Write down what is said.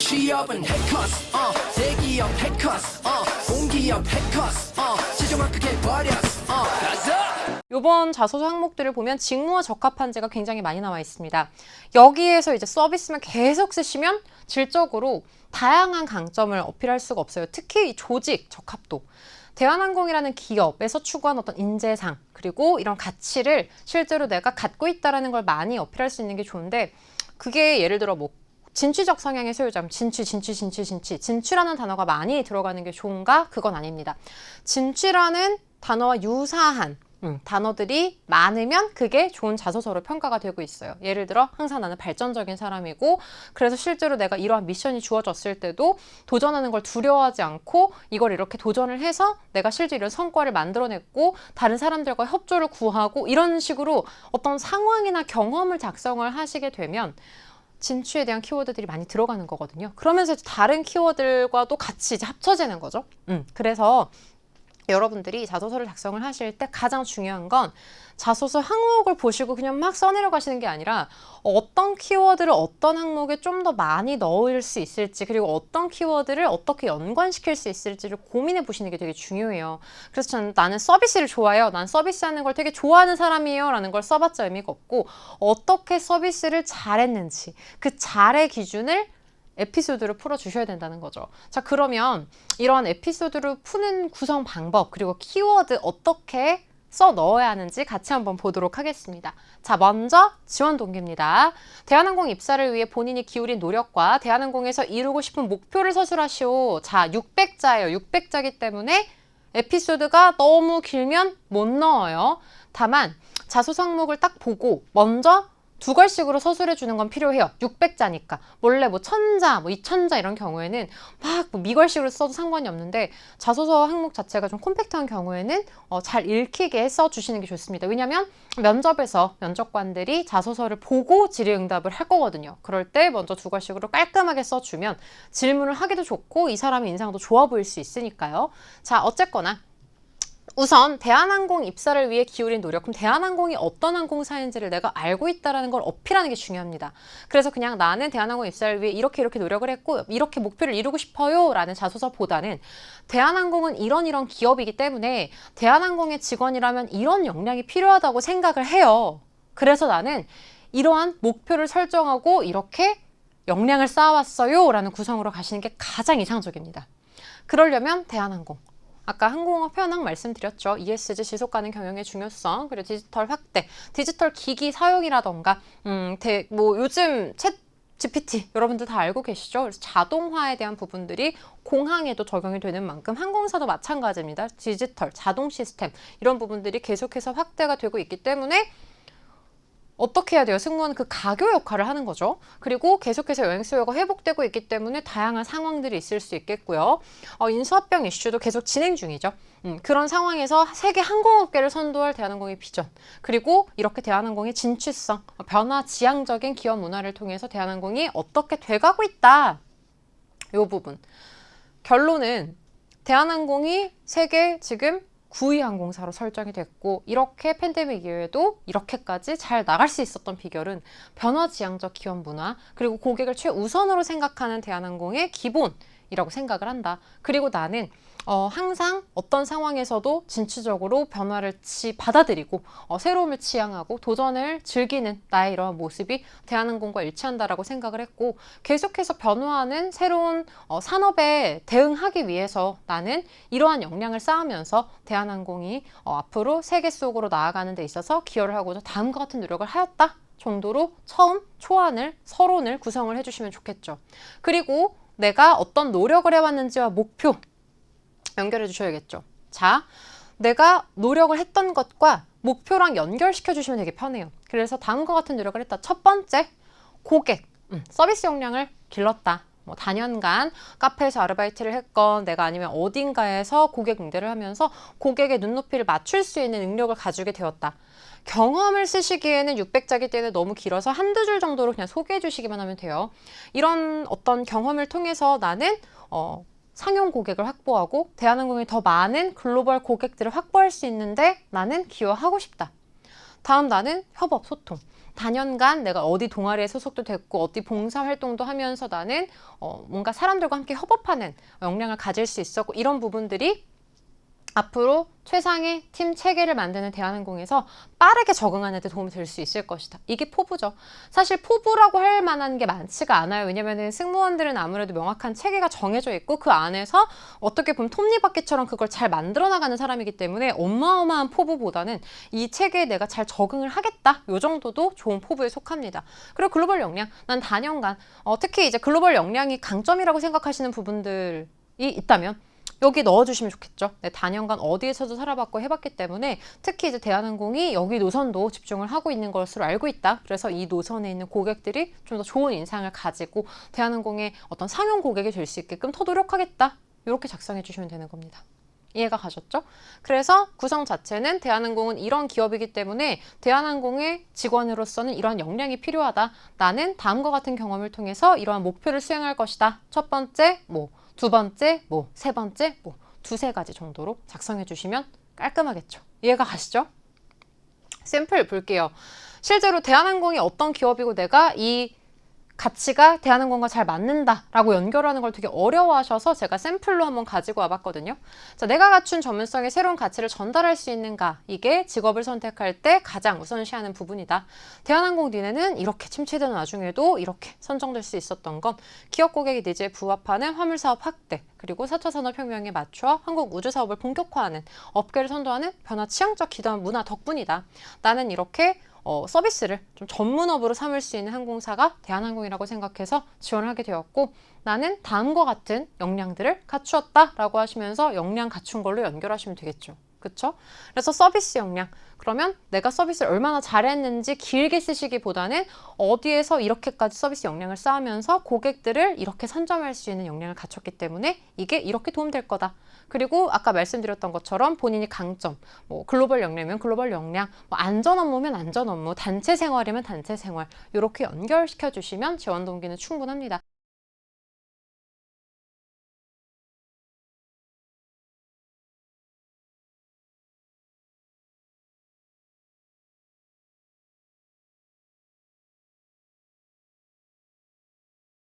취업은 해커스, 대기업 해커스, 공기업 해커스, 시중을 크게 버렸어, 가자! 요번 자소서 항목들을 보면 직무와 적합한지가 굉장히 많이 나와 있습니다. 여기에서 이제 서비스만 계속 쓰시면 질적으로 다양한 강점을 어필할 수가 없어요. 특히 이 조직 적합도. 대한항공이라는 기업에서 추구한 어떤 인재상 그리고 이런 가치를 실제로 내가 갖고 있다는 걸 많이 어필할 수 있는 게 좋은데, 그게 예를 들어 뭐 진취적 성향의 소유자면 진취라는 단어가 많이 들어가는 게 좋은가? 그건 아닙니다. 진취라는 단어와 유사한 단어들이 많으면 그게 좋은 자소서로 평가가 되고 있어요. 예를 들어 항상 나는 발전적인 사람이고, 그래서 실제로 내가 이러한 미션이 주어졌을 때도 도전하는 걸 두려워하지 않고 이걸 이렇게 도전을 해서 내가 실제 이런 성과를 만들어냈고 다른 사람들과 협조를 구하고, 이런 식으로 어떤 상황이나 경험을 작성을 하시게 되면 진취에 대한 키워드들이 많이 들어가는 거거든요. 그러면서 다른 키워드들과도 같이 이제 합쳐지는 거죠. 그래서 여러분들이 자소서를 작성을 하실 때 가장 중요한 건 자소서 항목을 보시고 그냥 막 써내려 가시는 게 아니라 어떤 키워드를 어떤 항목에 좀 더 많이 넣을 수 있을지, 그리고 어떤 키워드를 어떻게 연관시킬 수 있을지를 고민해 보시는 게 되게 중요해요. 그래서 저는 나는 서비스를 좋아해요, 난 서비스하는 걸 되게 좋아하는 사람이에요 라는 걸 써봤자 의미가 없고, 어떻게 서비스를 잘했는지 그 잘의 기준을 에피소드를 풀어주셔야 된다는 거죠. 자, 그러면 이런 에피소드를 푸는 구성 방법, 그리고 키워드 어떻게 써 넣어야 하는지 같이 한번 보도록 하겠습니다. 자, 먼저 지원 동기입니다. 대한항공 입사를 위해 본인이 기울인 노력과 대한항공에서 이루고 싶은 목표를 서술하시오. 자, 600자예요. 600자이기 때문에 에피소드가 너무 길면 못 넣어요. 다만 자소서 항목을 딱 보고 먼저 두 걸씩으로 서술해 주는 건 필요해요. 600자니까. 원래 뭐 1000자, 뭐 2000자 이런 경우에는 막 뭐 미걸식으로 써도 상관이 없는데, 자소서 항목 자체가 좀 콤팩트한 경우에는 잘 읽히게 써주시는 게 좋습니다. 왜냐면 면접에서 면접관들이 자소서를 보고 질의응답을 할 거거든요. 그럴 때 먼저 두 걸씩으로 깔끔하게 써주면 질문을 하기도 좋고 이 사람의 인상도 좋아 보일 수 있으니까요. 자, 어쨌거나 우선 대한항공 입사를 위해 기울인 노력, 그럼 대한항공이 어떤 항공사인지를 내가 알고 있다는 걸 어필하는 게 중요합니다. 그래서 그냥 나는 대한항공 입사를 위해 이렇게 노력을 했고 이렇게 목표를 이루고 싶어요 라는 자소서보다는, 대한항공은 이런 기업이기 때문에 대한항공의 직원이라면 이런 역량이 필요하다고 생각을 해요. 그래서 나는 이러한 목표를 설정하고 이렇게 역량을 쌓아왔어요 라는 구성으로 가시는 게 가장 이상적입니다. 그러려면 대한항공, 아까 항공업 현황 말씀드렸죠. ESG 지속가능 경영의 중요성, 그리고 디지털 확대, 디지털 기기 사용이라던가 뭐 요즘 챗 GPT 여러분들 다 알고 계시죠? 그래서 자동화에 대한 부분들이 공항에도 적용이 되는 만큼 항공사도 마찬가지입니다. 디지털, 자동 시스템 이런 부분들이 계속해서 확대가 되고 있기 때문에 어떻게 해야 돼요? 승무원은 그 가교 역할을 하는 거죠. 그리고 계속해서 여행 수요가 회복되고 있기 때문에 다양한 상황들이 있을 수 있겠고요. 인수합병 이슈도 계속 진행 중이죠. 그런 상황에서 세계 항공업계를 선도할 대한항공의 비전, 그리고 이렇게 대한항공의 진취성, 변화 지향적인 기업 문화를 통해서 대한항공이 어떻게 돼가고 있다. 이 부분. 결론은 대한항공이 세계 지금 9위 항공사로 설정이 됐고, 이렇게 팬데믹 이후에도 이렇게까지 잘 나갈 수 있었던 비결은 변화지향적 기업 문화, 그리고 고객을 최우선으로 생각하는 대한항공의 기본이라고 생각을 한다. 그리고 나는 항상 어떤 상황에서도 진취적으로 변화를 받아들이고 새로움을 지향하고 도전을 즐기는 나의 이러한 모습이 대한항공과 일치한다라고 생각을 했고, 계속해서 변화하는 새로운 산업에 대응하기 위해서 나는 이러한 역량을 쌓으면서 대한항공이 앞으로 세계 속으로 나아가는 데 있어서 기여를 하고자 다음과 같은 노력을 하였다 정도로 처음 초안을, 서론을 구성을 해주시면 좋겠죠. 그리고 내가 어떤 노력을 해왔는지와 목표 연결해 주셔야겠죠. 자, 내가 노력을 했던 것과 목표랑 연결시켜 주시면 되게 편해요. 그래서 다음과 같은 노력을 했다. 첫 번째, 고객, 서비스 역량을 길렀다. 뭐 단연간 카페에서 아르바이트를 했건 내가 아니면 어딘가에서 고객 응대를 하면서 고객의 눈높이를 맞출 수 있는 능력을 가지게 되었다. 경험을 쓰시기에는 600자기 때는 너무 길어서 한두 줄 정도로 그냥 소개해 주시기만 하면 돼요. 이런 어떤 경험을 통해서 나는 상용 고객을 확보하고 대한항공이 더 많은 글로벌 고객들을 확보할 수 있는데 나는 기여하고 싶다. 다음, 나는 협업, 소통. 다년간 내가 어디 동아리에 소속도 됐고 어디 봉사활동도 하면서 나는 뭔가 사람들과 함께 협업하는 역량을 가질 수 있었고 이런 부분들이 앞으로 최상의 팀 체계를 만드는 대한항공에서 빠르게 적응하는 데 도움이 될 수 있을 것이다. 이게 포부죠. 사실 포부라고 할 만한 게 많지가 않아요. 왜냐면은 승무원들은 아무래도 명확한 체계가 정해져 있고 그 안에서 어떻게 보면 톱니바퀴처럼 그걸 잘 만들어 나가는 사람이기 때문에 어마어마한 포부보다는 이 체계에 내가 잘 적응을 하겠다. 요 정도도 좋은 포부에 속합니다. 그리고 글로벌 역량. 난 다년간 특히 이제 글로벌 역량이 강점이라고 생각하시는 부분들이 있다면 여기 넣어주시면 좋겠죠. 네, 다년간 어디에서도 살아봤고 해봤기 때문에 특히 이제 대한항공이 여기 노선도 집중을 하고 있는 것으로 알고 있다. 그래서 이 노선에 있는 고객들이 좀 더 좋은 인상을 가지고 대한항공의 어떤 상용 고객이 될 수 있게끔 더 노력하겠다. 이렇게 작성해 주시면 되는 겁니다. 이해가 가셨죠? 그래서 구성 자체는 대한항공은 이런 기업이기 때문에 대한항공의 직원으로서는 이러한 역량이 필요하다. 나는 다음과 같은 경험을 통해서 이러한 목표를 수행할 것이다. 첫 번째, 두 번째, 세 번째, 두세 가지 정도로 작성해 주시면 깔끔하겠죠. 이해가 가시죠? 샘플 볼게요. 실제로 대한항공이 어떤 기업이고 내가 이 가치가 대한항공과 잘 맞는다라고 연결하는 걸 되게 어려워하셔서 제가 샘플로 한번 가지고 와봤거든요. 자, 내가 갖춘 전문성의 새로운 가치를 전달할 수 있는가? 이게 직업을 선택할 때 가장 우선시하는 부분이다. 대한항공 니네는 이렇게 침체되는 와중에도 이렇게 선정될 수 있었던 건 기업 고객의 니즈에 부합하는 화물사업 확대, 그리고 4차 산업혁명에 맞춰 한국 우주사업을 본격화하는 업계를 선도하는 변화 취향적 기반 문화 덕분이다. 나는 이렇게 서비스를 좀 전문업으로 삼을 수 있는 항공사가 대한항공이라고 생각해서 지원을 하게 되었고 나는 다음과 같은 역량들을 갖추었다라고 하시면서 역량 갖춘 걸로 연결하시면 되겠죠. 그쵸? 그래서 서비스 역량. 그러면 내가 서비스를 얼마나 잘했는지 길게 쓰시기보다는 어디에서 이렇게까지 서비스 역량을 쌓으면서 고객들을 이렇게 선점할 수 있는 역량을 갖췄기 때문에 이게 이렇게 도움될 거다. 그리고 아까 말씀드렸던 것처럼 본인이 강점, 글로벌 역량이면 글로벌 역량, 안전 업무면 안전 업무, 단체 생활이면 단체 생활 이렇게 연결시켜 주시면 지원 동기는 충분합니다.